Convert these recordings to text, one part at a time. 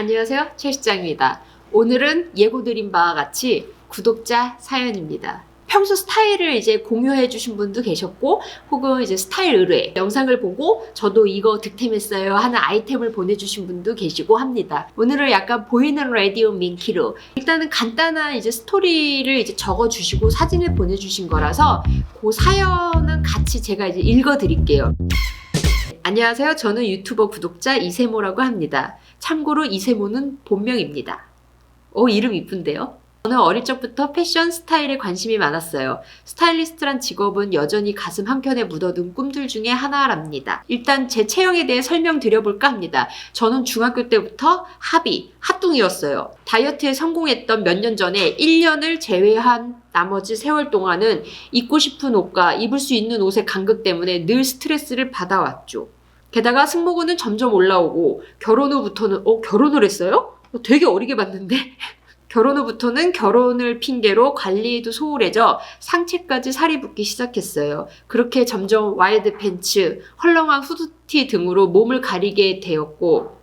안녕하세요, 최 실장입니다. 오늘은 예고드린 바와 같이 구독자 사연입니다. 평소 스타일을 이제 공유해 주신 분도 계셨고, 혹은 이제 스타일 의뢰 영상을 보고 저도 이거 득템했어요 하는 아이템을 보내주신 분도 계시고 합니다. 오늘은 약간 보이는 라디오 민키로 일단은 간단한 이제 스토리를 이제 적어 주시고 사진을 보내주신 거라서 그 사연은 같이 제가 이제 읽어 드릴게요. 안녕하세요. 저는 유튜버 구독자 이세모라고 합니다. 참고로 이세모는 본명입니다. 이름 이쁜데요? 저는 어릴 적부터 패션 스타일에 관심이 많았어요. 스타일리스트란 직업은 여전히 가슴 한켠에 묻어둔 꿈들 중에 하나랍니다. 일단 제 체형에 대해 설명드려볼까 합니다. 저는 중학교 때부터 핫둥이었어요. 다이어트에 성공했던 몇 년 전에 1년을 제외한 나머지 세월 동안은 입고 싶은 옷과 입을 수 있는 옷의 간극 때문에 늘 스트레스를 받아왔죠. 게다가 승모근은 점점 올라오고 결혼 후부터는 결혼을 했어요? 되게 어리게 봤는데? 결혼 후부터는 결혼을 핑계로 관리에도 소홀해져 상체까지 살이 붙기 시작했어요. 그렇게 점점 와이드 팬츠, 헐렁한 후드티 등으로 몸을 가리게 되었고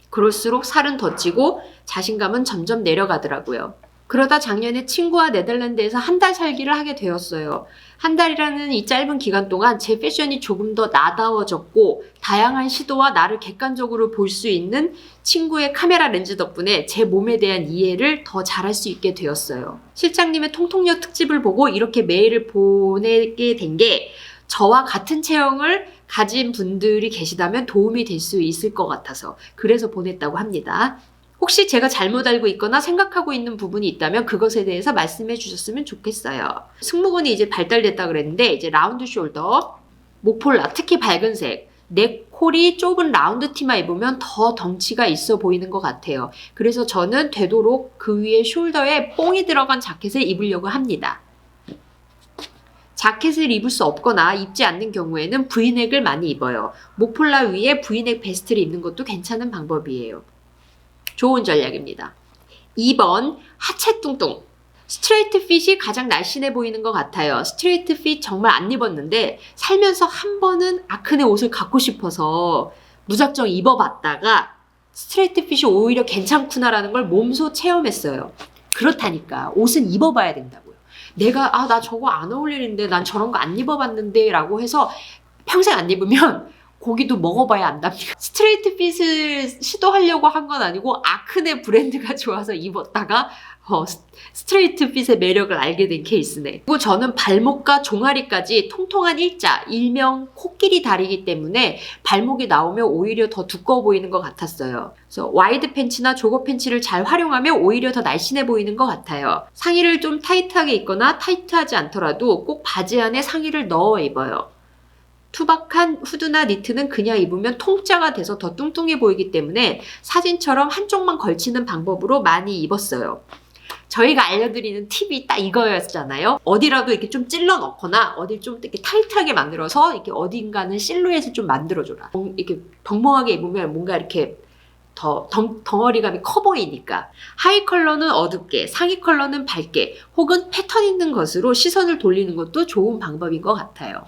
그럴수록 살은 더 찌고 자신감은 점점 내려가더라고요. 그러다 작년에 친구와 네덜란드에서 한 달 살기를 하게 되었어요. 한 달이라는 이 짧은 기간 동안 제 패션이 조금 더 나다워졌고 다양한 시도와 나를 객관적으로 볼 수 있는 친구의 카메라 렌즈 덕분에 제 몸에 대한 이해를 더 잘할 수 있게 되었어요. 실장님의 통통력 특집을 보고 이렇게 메일을 보내게 된 게 저와 같은 체형을 가진 분들이 계시다면 도움이 될 수 있을 것 같아서 그래서 보냈다고 합니다. 혹시 제가 잘못 알고 있거나 생각하고 있는 부분이 있다면 그것에 대해서 말씀해 주셨으면 좋겠어요. 승모근이 이제 발달됐다 그랬는데 이제 라운드 숄더, 목폴라, 특히 밝은색, 넥콜이 좁은 라운드 티만 입으면 더 덩치가 있어 보이는 것 같아요. 그래서 저는 되도록 그 위에 숄더에 뽕이 들어간 자켓을 입으려고 합니다. 자켓을 입을 수 없거나 입지 않는 경우에는 브이넥을 많이 입어요. 목폴라 위에 브이넥 베스트를 입는 것도 괜찮은 방법이에요. 좋은 전략입니다. 2번 하체 뚱뚱. 스트레이트 핏이 가장 날씬해 보이는 것 같아요. 스트레이트 핏 정말 안 입었는데 살면서 한 번은 아크네 옷을 갖고 싶어서 무작정 입어봤다가 스트레이트 핏이 오히려 괜찮구나라는 걸 몸소 체험했어요. 그렇다니까 옷은 입어봐야 된다고요. 내가 나 저거 안 어울리는데 난 저런 거 안 입어봤는데 라고 해서 평생 안 입으면 고기도 먹어봐야 안답니다. 스트레이트 핏을 시도하려고 한 건 아니고 아크네 브랜드가 좋아서 입었다가 스트레이트 핏의 매력을 알게 된 케이스네. 그리고 저는 발목과 종아리까지 통통한 일자, 일명 코끼리 다리이기 때문에 발목이 나오면 오히려 더 두꺼워 보이는 것 같았어요. 그래서 와이드 팬츠나 조거 팬츠를 잘 활용하면 오히려 더 날씬해 보이는 것 같아요. 상의를 좀 타이트하게 입거나 타이트하지 않더라도 꼭 바지 안에 상의를 넣어 입어요. 투박한 후드나 니트는 그냥 입으면 통짜가 돼서 더 뚱뚱해 보이기 때문에 사진처럼 한쪽만 걸치는 방법으로 많이 입었어요. 저희가 알려드리는 팁이 딱 이거였잖아요. 어디라도 이렇게 좀 찔러 넣거나 어디 좀 이렇게 타이트하게 만들어서 이렇게 어딘가는 실루엣을 좀 만들어줘라. 이렇게 벙벙하게 입으면 뭔가 이렇게 더 덩어리감이 커 보이니까. 하의 컬러는 어둡게, 상의 컬러는 밝게, 혹은 패턴 있는 것으로 시선을 돌리는 것도 좋은 방법인 것 같아요.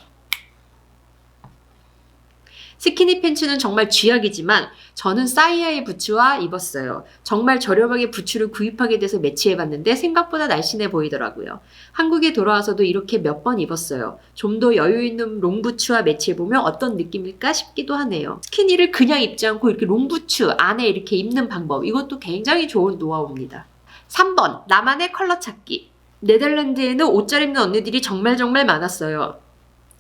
스키니 팬츠는 정말 쥐약이지만 저는 싸이아이 부츠와 입었어요. 정말 저렴하게 부츠를 구입하게 돼서 매치해봤는데 생각보다 날씬해 보이더라고요. 한국에 돌아와서도 이렇게 몇 번 입었어요. 좀 더 여유있는 롱부츠와 매치해보면 어떤 느낌일까 싶기도 하네요. 스키니를 그냥 입지 않고 이렇게 롱부츠 안에 이렇게 입는 방법, 이것도 굉장히 좋은 노하우입니다. 3번, 나만의 컬러 찾기. 네덜란드에는 옷 잘 입는 언니들이 정말 많았어요.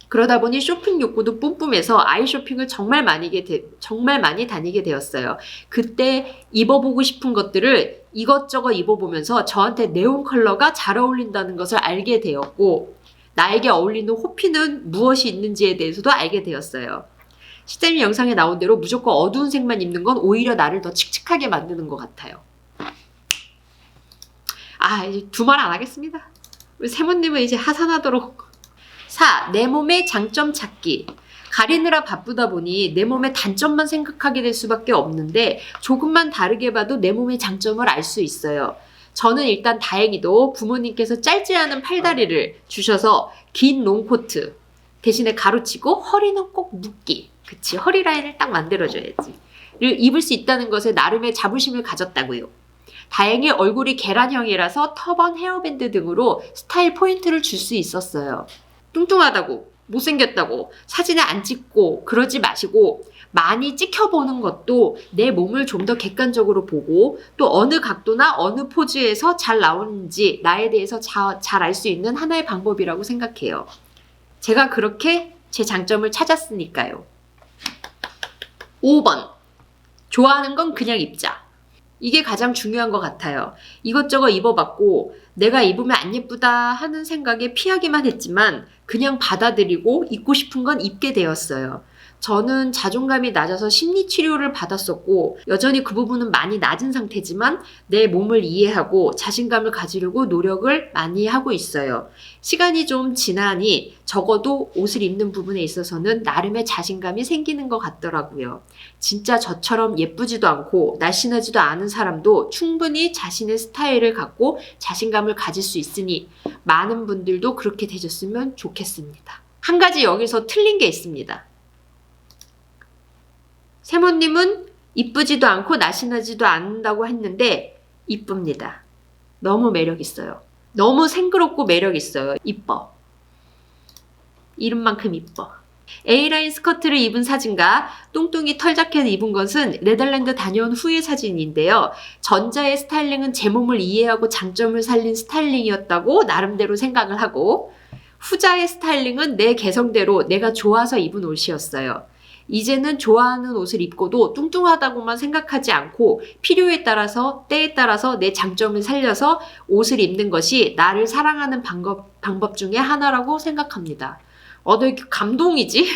그러다 보니 쇼핑 욕구도 뿜뿜해서 아이 쇼핑을 정말 많이 다니게 되었어요. 그때 입어보고 싶은 것들을 이것저것 입어보면서 저한테 네온 컬러가 잘 어울린다는 것을 알게 되었고 나에게 어울리는 호피는 무엇이 있는지에 대해서도 알게 되었어요. 실제로 영상에 나온 대로 무조건 어두운 색만 입는 건 오히려 나를 더 칙칙하게 만드는 것 같아요. 이제 두 말 안 하겠습니다. 우리 세모님은 이제 하산하도록. 4. 내 몸의 장점 찾기. 가리느라 바쁘다 보니 내 몸의 단점만 생각하게 될 수밖에 없는데 조금만 다르게 봐도 내 몸의 장점을 알 수 있어요. 저는 일단 다행히도 부모님께서 짧지 않은 팔다리를 주셔서 긴 롱코트 대신에 가로치고 허리는 꼭 묶기. 그치, 허리 라인을 딱 만들어줘야지. 입을 수 있다는 것에 나름의 자부심을 가졌다고요. 다행히 얼굴이 계란형이라서 터번, 헤어밴드 등으로 스타일 포인트를 줄 수 있었어요. 뚱뚱하다고, 못생겼다고 사진을 안 찍고 그러지 마시고 많이 찍혀보는 것도 내 몸을 좀 더 객관적으로 보고 또 어느 각도나 어느 포즈에서 잘 나오는지 나에 대해서 잘 알 수 있는 하나의 방법이라고 생각해요. 제가 그렇게 제 장점을 찾았으니까요. 5번. 좋아하는 건 그냥 입자. 이게 가장 중요한 것 같아요. 이것저것 입어봤고 내가 입으면 안 예쁘다 하는 생각에 피하기만 했지만 그냥 받아들이고 입고 싶은 건 입게 되었어요. 저는 자존감이 낮아서 심리치료를 받았었고 여전히 그 부분은 많이 낮은 상태지만 내 몸을 이해하고 자신감을 가지려고 노력을 많이 하고 있어요. 시간이 좀 지나니 적어도 옷을 입는 부분에 있어서는 나름의 자신감이 생기는 것 같더라고요. 진짜 저처럼 예쁘지도 않고 날씬하지도 않은 사람도 충분히 자신의 스타일을 갖고 자신감을 가질 수 있으니 많은 분들도 그렇게 되셨으면 좋겠습니다. 한 가지 여기서 틀린 게 있습니다. 세모님은 이쁘지도 않고 날씬하지도 않는다고 했는데 이쁩니다. 너무 매력 있어요. 너무 생그럽고 매력 있어요. 이뻐. 이름만큼 이뻐. A라인 스커트를 입은 사진과 뚱뚱이 털 자켓을 입은 것은 네덜란드 다녀온 후의 사진인데요. 전자의 스타일링은 제 몸을 이해하고 장점을 살린 스타일링이었다고 나름대로 생각을 하고 후자의 스타일링은 내 개성대로 내가 좋아서 입은 옷이었어요. 이제는 좋아하는 옷을 입고도 뚱뚱하다고만 생각하지 않고 필요에 따라서 때에 따라서 내 장점을 살려서 옷을 입는 것이 나를 사랑하는 방법 중에 하나라고 생각합니다. 너 이렇게 감동이지?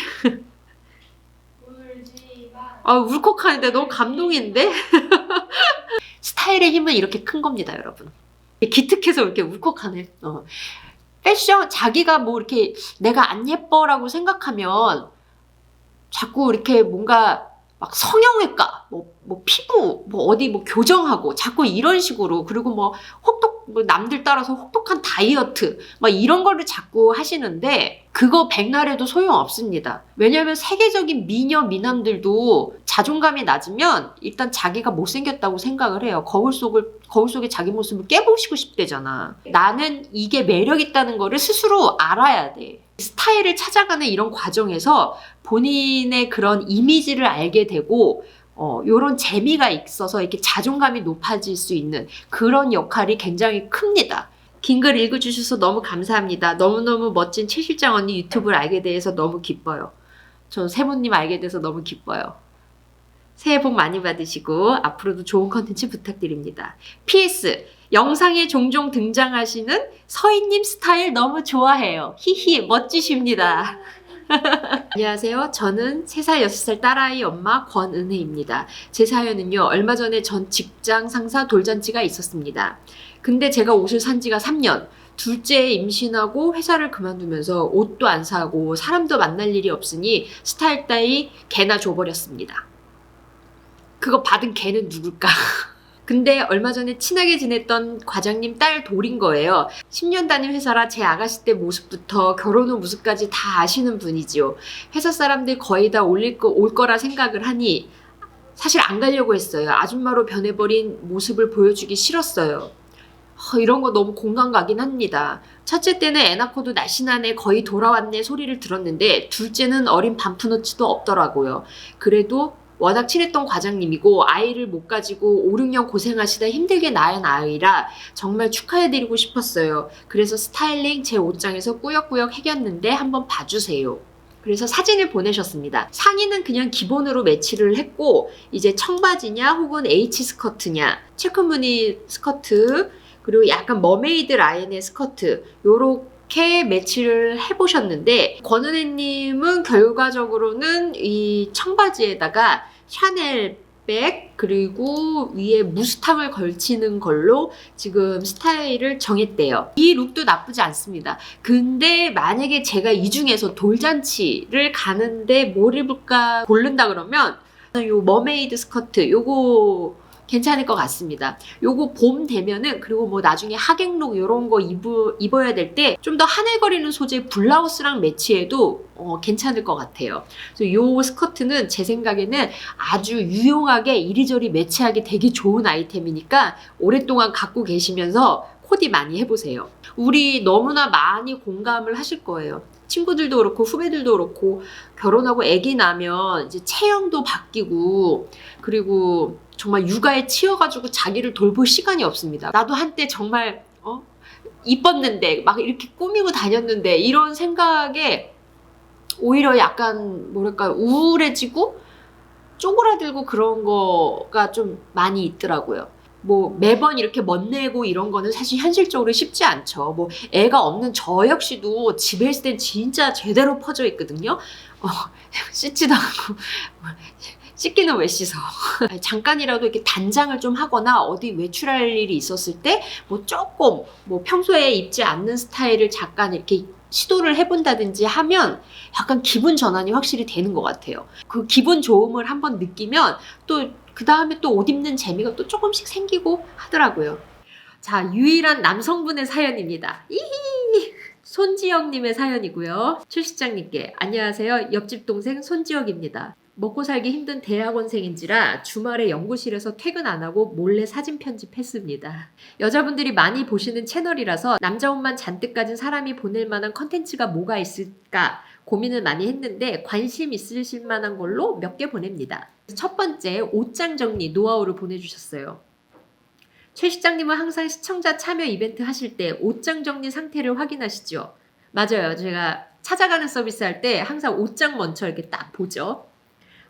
울컥하는데 너무 감동인데? 스타일의 힘은 이렇게 큰 겁니다, 여러분. 기특해서 이렇게 울컥하네. 패션, 자기가 뭐 이렇게 내가 안 예뻐라고 생각하면 자꾸 이렇게 뭔가 막 성형외과, 뭐 피부, 뭐 어디 뭐 교정하고 자꾸 이런 식으로 그리고 뭐 남들 따라서 혹독한 다이어트 막 이런 거를 자꾸 하시는데 그거 백날 해도 소용없습니다. 왜냐하면 세계적인 미녀 미남들도 자존감이 낮으면 일단 자기가 못생겼다고 생각을 해요. 거울 속에 자기 모습을 깨보시고 싶대잖아. 나는 이게 매력 있다는 거를 스스로 알아야 돼. 스타일을 찾아가는 이런 과정에서 본인의 그런 이미지를 알게 되고 요런 재미가 있어서 이렇게 자존감이 높아질 수 있는 그런 역할이 굉장히 큽니다. 긴 글 읽어주셔서 너무 감사합니다. 너무너무 멋진 최 실장 언니 유튜브를 알게 돼서 너무 기뻐요. 전 세모님 알게 돼서 너무 기뻐요. 새해 복 많이 받으시고 앞으로도 좋은 컨텐츠 부탁드립니다. PS 영상에 종종 등장하시는 서희님 스타일 너무 좋아해요. 히히 멋지십니다. 안녕하세요. 저는 3살, 6살 딸아이 엄마 권은혜입니다. 제 사연은요. 얼마 전에 전 직장 상사 돌잔치가 있었습니다. 근데 제가 옷을 산 지가 3년. 둘째 임신하고 회사를 그만두면서 옷도 안 사고 사람도 만날 일이 없으니 스타일 따위 개나 줘버렸습니다. 그거 받은 개는 누굴까? 근데 얼마 전에 친하게 지냈던 과장님 딸 돌인 거예요. 10년 다닌 회사라 제 아가씨 때 모습부터 결혼 후 모습까지 다 아시는 분이지요. 회사 사람들 거의 다 올 거라 생각을 하니 사실 안 가려고 했어요. 아줌마로 변해버린 모습을 보여주기 싫었어요. 이런 거 너무 공감 가긴 합니다. 첫째 때는 애 낳고도 날씬하네 거의 돌아왔네 소리를 들었는데 둘째는 어린 반푼어치도 없더라고요. 그래도 워낙 친했던 과장님이고 아이를 못 가지고 5, 6년 고생하시다 힘들게 낳은 아이라 정말 축하해드리고 싶었어요. 그래서 스타일링 제 옷장에서 꾸역꾸역 해겼는데 한번 봐주세요. 그래서 사진을 보내셨습니다. 상의는 그냥 기본으로 매치를 했고 이제 청바지냐 혹은 H 스커트냐 체크무늬 스커트 그리고 약간 머메이드 라인의 스커트 요렇게 매치를 해보셨는데 권은혜님은 결과적으로는 이 청바지에다가 샤넬 백 그리고 위에 무스탕을 걸치는 걸로 지금 스타일을 정했대요. 이 룩도 나쁘지 않습니다. 근데 만약에 제가 이 중에서 돌잔치를 가는데 뭘 입을까 고른다 그러면 요 머메이드 스커트 요거 괜찮을 것 같습니다. 요거 봄 되면은, 그리고 뭐 나중에 하객룩 요런 거 입어야 될 때 좀 더 하늘거리는 소재 블라우스랑 매치해도 괜찮을 것 같아요. 그래서 요 스커트는 제 생각에는 아주 유용하게 이리저리 매치하기 되게 좋은 아이템이니까 오랫동안 갖고 계시면서 코디 많이 해보세요. 우리 너무나 많이 공감을 하실 거예요. 친구들도 그렇고 후배들도 그렇고 결혼하고 아기 나면 이제 체형도 바뀌고, 그리고 정말 육아에 치여가지고 자기를 돌볼 시간이 없습니다. 나도 한때 정말 이뻤는데 막 이렇게 꾸미고 다녔는데, 이런 생각에 오히려 약간 뭐랄까 우울해지고 쪼그라들고 그런 거가 좀 많이 있더라고요. 뭐 매번 이렇게 멋내고 이런 거는 사실 현실적으로 쉽지 않죠. 뭐 애가 없는 저 역시도 집에 있을 땐 진짜 제대로 퍼져 있거든요. 씻지도 않고 씻기는 왜 씻어. 잠깐이라도 이렇게 단장을 좀 하거나 어디 외출할 일이 있었을 때 뭐 조금 뭐 평소에 입지 않는 스타일을 잠깐 이렇게 시도를 해본다든지 하면 약간 기분 전환이 확실히 되는 것 같아요. 그 기분 좋음을 한번 느끼면 또 그 다음에 또 옷 입는 재미가 또 조금씩 생기고 하더라고요. 자, 유일한 남성분의 사연입니다. 이히! 손지영님의 사연이고요. 최 실장님께 안녕하세요. 옆집 동생 손지영입니다. 먹고 살기 힘든 대학원생인지라 주말에 연구실에서 퇴근 안 하고 몰래 사진 편집했습니다. 여자분들이 많이 보시는 채널이라서 남자 옷만 잔뜩 가진 사람이 보낼 만한 컨텐츠가 뭐가 있을까 고민을 많이 했는데 관심 있으실 만한 걸로 몇 개 보냅니다. 첫 번째, 옷장 정리 노하우를 보내주셨어요. 최 실장님은 항상 시청자 참여 이벤트 하실 때 옷장 정리 상태를 확인하시죠? 맞아요. 제가 찾아가는 서비스 할 때 항상 옷장 먼저 이렇게 딱 보죠.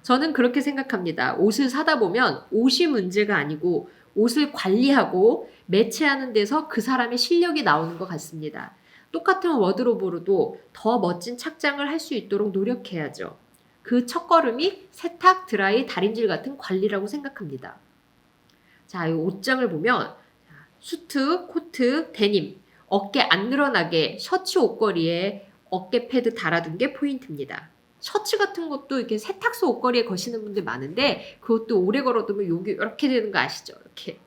저는 그렇게 생각합니다. 옷을 사다 보면 옷이 문제가 아니고 옷을 관리하고 매치하는 데서 그 사람의 실력이 나오는 것 같습니다. 똑같은 워드로브로도 더 멋진 착장을 할 수 있도록 노력해야죠. 그 첫걸음이 세탁, 드라이, 다림질 같은 관리라고 생각합니다. 자, 이 옷장을 보면 수트, 코트, 데님, 어깨 안 늘어나게 셔츠 옷걸이에 어깨 패드 달아둔 게 포인트입니다. 셔츠 같은 것도 이렇게 세탁소 옷걸이에 거시는 분들 많은데 그것도 오래 걸어두면 여기 이렇게 되는 거 아시죠? 이렇게.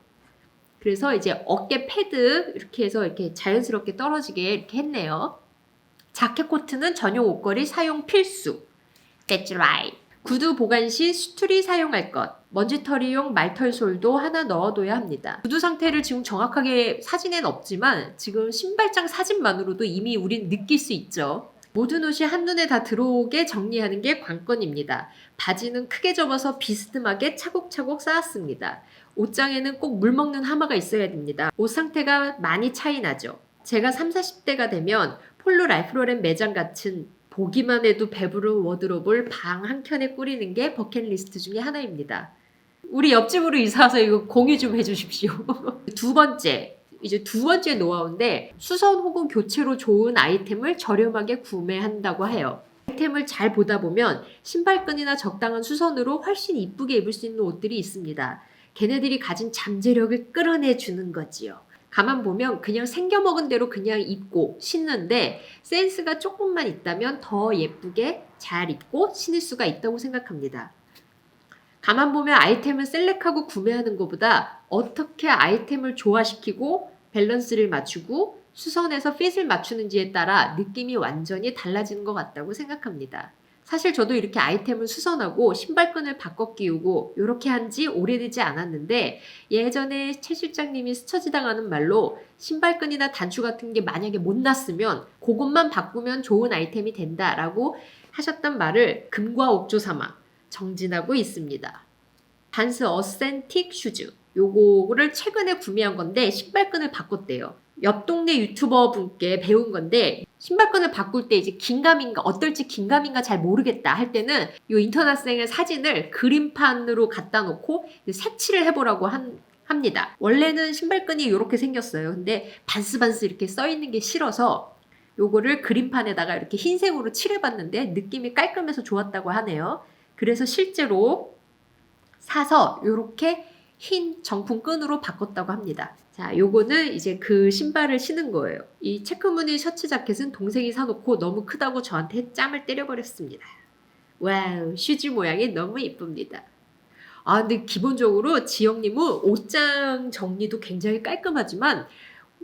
그래서 이제 어깨 패드 이렇게 해서 이렇게 자연스럽게 떨어지게 이렇게 했네요. 자켓 코트는 전용 옷걸이 사용 필수. That's right. 구두 보관 시 수틀이 사용할 것. 먼지털이용 말털솔도 하나 넣어둬야 합니다. 구두 상태를 지금 정확하게 사진엔 없지만 지금 신발장 사진만으로도 이미 우린 느낄 수 있죠. 모든 옷이 한눈에 다 들어오게 정리하는 게 관건입니다. 바지는 크게 접어서 비스듬하게 차곡차곡 쌓았습니다. 옷장에는 꼭 물 먹는 하마가 있어야 됩니다. 옷 상태가 많이 차이 나죠. 제가 30, 40대가 되면 폴로 랄프로렌 매장 같은 보기만 해도 배부른 워드롭을 방 한켠에 꾸리는 게 버킷리스트 중에 하나입니다. 우리 옆집으로 이사와서 이거 공유 좀 해주십시오. 두 번째 노하우인데 수선 혹은 교체로 좋은 아이템을 저렴하게 구매한다고 해요. 아이템을 잘 보다 보면 신발끈이나 적당한 수선으로 훨씬 이쁘게 입을 수 있는 옷들이 있습니다. 걔네들이 가진 잠재력을 끌어내주는 거지요. 가만 보면 그냥 생겨먹은 대로 그냥 입고 신는데 센스가 조금만 있다면 더 예쁘게 잘 입고 신을 수가 있다고 생각합니다. 가만 보면 아이템을 셀렉하고 구매하는 것보다 어떻게 아이템을 조화시키고 밸런스를 맞추고 수선해서 핏을 맞추는지에 따라 느낌이 완전히 달라지는 것 같다고 생각합니다. 사실 저도 이렇게 아이템을 수선하고 신발끈을 바꿔 끼우고 이렇게 한 지 오래되지 않았는데 예전에 최 실장님이 스쳐지당하는 말로 신발끈이나 단추 같은 게 만약에 못 났으면 그것만 바꾸면 좋은 아이템이 된다라고 하셨던 말을 금과 옥조 삼아 정진하고 있습니다. 반스 어센틱 슈즈 요거를 최근에 구매한 건데 신발끈을 바꿨대요. 옆 동네 유튜버 분께 배운 건데 신발끈을 바꿀 때 이제 긴가민가 어떨지 긴가민가 잘 모르겠다 할 때는 요 인터넷생의 사진을 그림판으로 갖다 놓고 색칠을 해보라고 합니다. 원래는 신발끈이 이렇게 생겼어요. 근데 반스반스 이렇게 써있는 게 싫어서 요거를 그림판에다가 이렇게 흰색으로 칠해봤는데 느낌이 깔끔해서 좋았다고 하네요. 그래서 실제로 사서 요렇게 흰 정품 끈으로 바꿨다고 합니다. 자, 요거는 이제 그 신발을 신은 거예요. 이 체크무늬 셔츠 자켓은 동생이 사놓고 너무 크다고 저한테 짬을 때려버렸습니다. 와우, 슈즈 모양이 너무 이쁩니다. 근데 기본적으로 지영님은 옷장 정리도 굉장히 깔끔하지만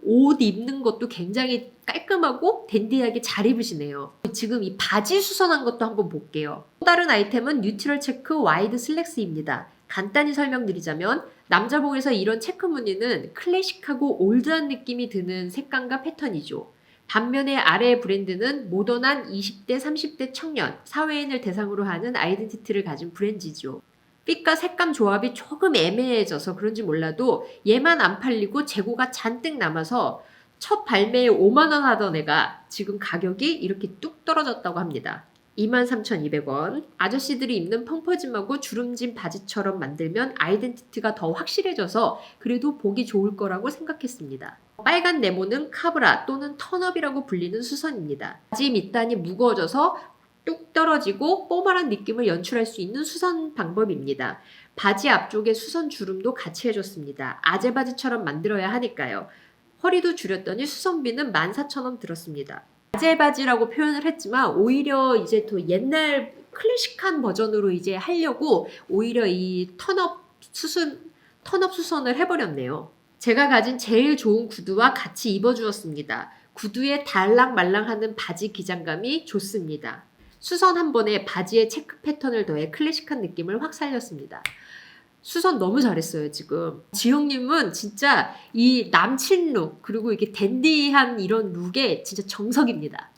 옷 입는 것도 굉장히 깔끔하고 댄디하게 잘 입으시네요. 지금 이 바지 수선한 것도 한번 볼게요. 또 다른 아이템은 뉴트럴 체크 와이드 슬랙스입니다. 간단히 설명드리자면 남자복에서 이런 체크 무늬는 클래식하고 올드한 느낌이 드는 색감과 패턴이죠. 반면에 아래의 브랜드는 모던한 20대, 30대 청년, 사회인을 대상으로 하는 아이덴티티를 가진 브랜드죠. 핏과 색감 조합이 조금 애매해져서 그런지 몰라도 얘만 안 팔리고 재고가 잔뜩 남아서 첫 발매에 5만 원 하던 애가 지금 가격이 이렇게 뚝 떨어졌다고 합니다. 23,200원. 아저씨들이 입는 펑퍼짐하고 주름진 바지처럼 만들면 아이덴티티가 더 확실해져서 그래도 보기 좋을 거라고 생각했습니다. 빨간 네모는 카브라 또는 턴업이라고 불리는 수선입니다. 바지 밑단이 무거워져서 뚝 떨어지고 뽀말한 느낌을 연출할 수 있는 수선 방법입니다. 바지 앞쪽에 수선 주름도 같이 해줬습니다. 아재 바지처럼 만들어야 하니까요. 허리도 줄였더니 수선비는 14,000원 들었습니다. 아재 바지라고 표현을 했지만 오히려 이제 더 옛날 클래식한 버전으로 이제 하려고 오히려 이 턴업 수선을 해버렸네요. 제가 가진 제일 좋은 구두와 같이 입어주었습니다. 구두에 달랑말랑하는 바지 기장감이 좋습니다. 수선 한 번에 바지에 체크 패턴을 더해 클래식한 느낌을 확 살렸습니다. 수선 너무 잘했어요, 지금. 지영님은 진짜 이 남친 룩, 그리고 이게 댄디한 이런 룩에 진짜 정석입니다.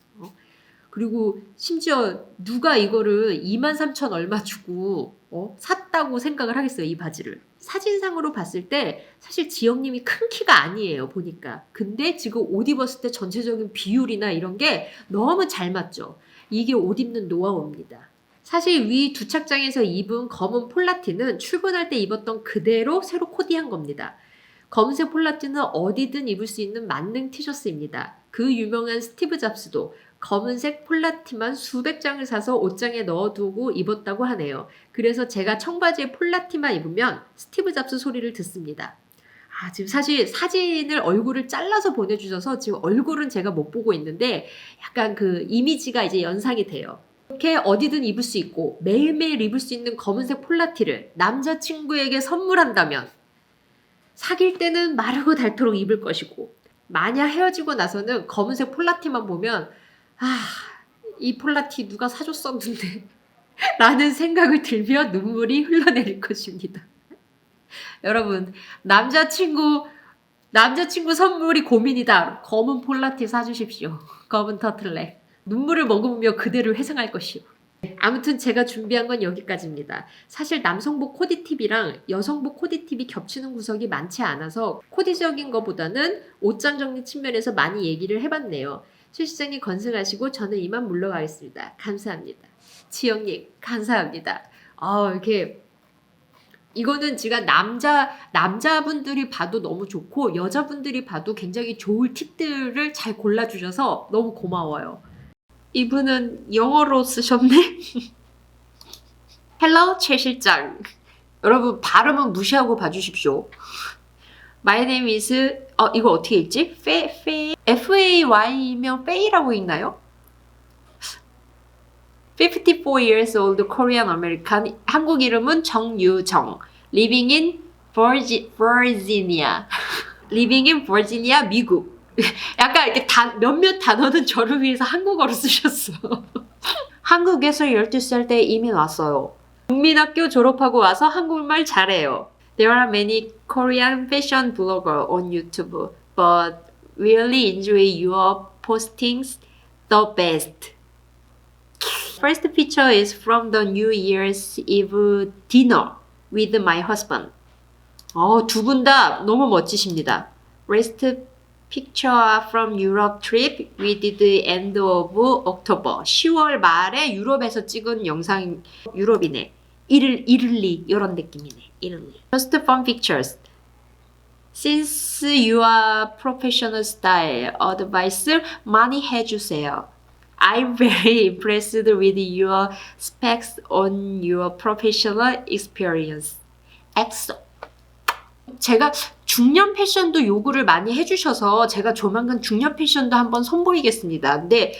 그리고 심지어 누가 이거를 23,000 얼마 주고 샀다고 생각을 하겠어요, 이 바지를. 사진상으로 봤을 때 사실 지영님이 큰 키가 아니에요, 보니까. 근데 지금 옷 입었을 때 전체적인 비율이나 이런 게 너무 잘 맞죠. 이게 옷 입는 노하우입니다. 사실 위 두 착장에서 입은 검은 폴라티는 출근할 때 입었던 그대로 새로 코디한 겁니다. 검은색 폴라티는 어디든 입을 수 있는 만능 티셔츠입니다. 그 유명한 스티브 잡스도 검은색 폴라티만 수백 장을 사서 옷장에 넣어두고 입었다고 하네요. 그래서 제가 청바지에 폴라티만 입으면 스티브 잡스 소리를 듣습니다. 지금 사실 사진을 얼굴을 잘라서 보내주셔서 지금 얼굴은 제가 못 보고 있는데 약간 그 이미지가 이제 연상이 돼요. 이렇게 어디든 입을 수 있고 매일매일 입을 수 있는 검은색 폴라티를 남자친구에게 선물한다면 사귈 때는 마르고 닳도록 입을 것이고 만약 헤어지고 나서는 검은색 폴라티만 보면 이 폴라티 누가 사줬었는데 라는 생각을 들며 눈물이 흘러내릴 것입니다. 여러분, 남자친구 선물이 고민이다. 검은 폴라티 사주십시오. 검은 터틀넥. 눈물을 머금으며 그대를 회상할 것이요. 아무튼 제가 준비한 건 여기까지입니다. 사실 남성복 코디 팁이랑 여성복 코디 팁이 겹치는 구석이 많지 않아서 코디적인 것보다는 옷장 정리 측면에서 많이 얘기를 해봤네요. 최 시장님 건승하시고 저는 이만 물러가겠습니다. 감사합니다. 지영님 감사합니다. 이렇게 이거는 제가 남자분들이 봐도 너무 좋고 여자분들이 봐도 굉장히 좋을 팁들을 잘 골라주셔서 너무 고마워요. 이분은 영어로 쓰셨네? 헬로 최 실장. 여러분 발음은 무시하고 봐주십시오. My name is 이거 어떻게 읽지? F-A-Y면 페이라고 읽나요? 54 years old Korean American. 한국 이름은 정유정. Living in Virginia. Living in Virginia, 미국. 약간 이렇게 몇몇 단어는 저를 위해서 한국어로 쓰셨어. 한국에서 12살 때 이민 왔어요. 국민학교 졸업하고 와서 한국말 잘해요. There are many Korean fashion bloggers on YouTube, but really enjoy your postings the best. First picture is from the New Year's Eve dinner with my husband. 두 분 다 너무 멋지십니다. Rest picture from Europe trip we did end of October. 10월 말에 유럽에서 찍은 영상. 유럽이네. 이를리 이런 느낌이네. 이를리. Just fun pictures. Since you are professional style, advice 많이 해주세요. I'm very impressed with your specs on your professional experience. 엑소. 제가 중년 패션도 요구를 많이 해주셔서 제가 조만간 중년 패션도 한번 선보이겠습니다. 근데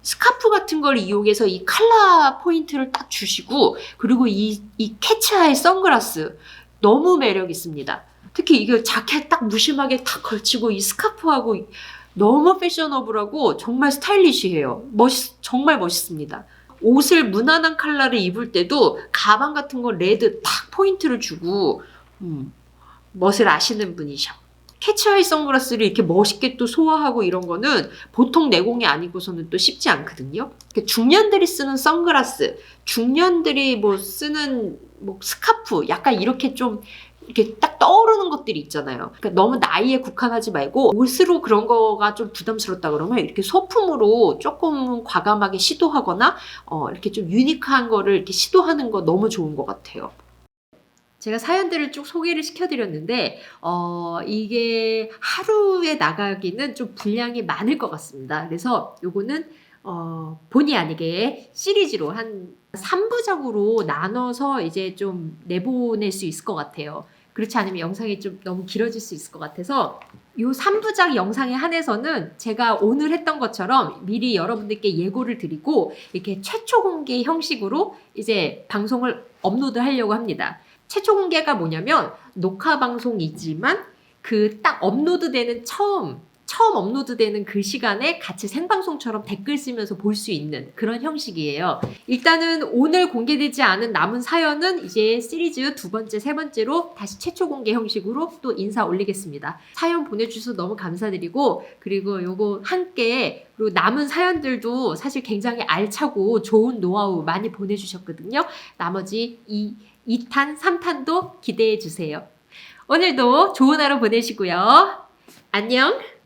스카프 같은 걸 이용해서 이 컬러 포인트를 딱 주시고, 그리고 이 캐치아이 선글라스 너무 매력 있습니다. 특히 이거 자켓 딱 무심하게 딱 걸치고 이 스카프하고 너무 패셔너블하고 정말 스타일리시해요. 정말 멋있습니다. 옷을 무난한 컬러를 입을 때도 가방 같은 거 레드 딱 포인트를 주고 멋을 아시는 분이셔. 캐치아이 선글라스를 이렇게 멋있게 또 소화하고 이런 거는 보통 내공이 아니고서는 또 쉽지 않거든요. 중년들이 쓰는 선글라스, 중년들이 뭐 쓰는 뭐 스카프, 약간 이렇게 좀 이렇게 딱 떠오르는 것들이 있잖아요. 그러니까 너무 나이에 국한하지 말고 옷으로 그런 거가 좀 부담스럽다 그러면 이렇게 소품으로 조금 과감하게 시도하거나 이렇게 좀 유니크한 거를 이렇게 시도하는 거 너무 좋은 것 같아요. 제가 사연들을 쭉 소개를 시켜드렸는데 이게 하루에 나가기는 좀 분량이 많을 것 같습니다. 그래서 요거는 본의 아니게 시리즈로 한 3부작으로 나눠서 이제 좀 내보낼 수 있을 것 같아요. 그렇지 않으면 영상이 좀 너무 길어질 수 있을 것 같아서 요 3부작 영상에 한해서는 제가 오늘 했던 것처럼 미리 여러분들께 예고를 드리고 이렇게 최초 공개 형식으로 이제 방송을 업로드 하려고 합니다. 최초 공개가 뭐냐면 녹화 방송이지만 그 딱 업로드되는 처음 업로드되는 그 시간에 같이 생방송처럼 댓글 쓰면서 볼 수 있는 그런 형식이에요. 일단은 오늘 공개되지 않은 남은 사연은 이제 시리즈 두 번째, 세 번째로 다시 최초 공개 형식으로 또 인사 올리겠습니다. 사연 보내주셔서 너무 감사드리고, 그리고 요거 함께, 그리고 남은 사연들도 사실 굉장히 알차고 좋은 노하우 많이 보내주셨거든요. 나머지 2탄, 3탄도 기대해 주세요. 오늘도 좋은 하루 보내시고요. 안녕!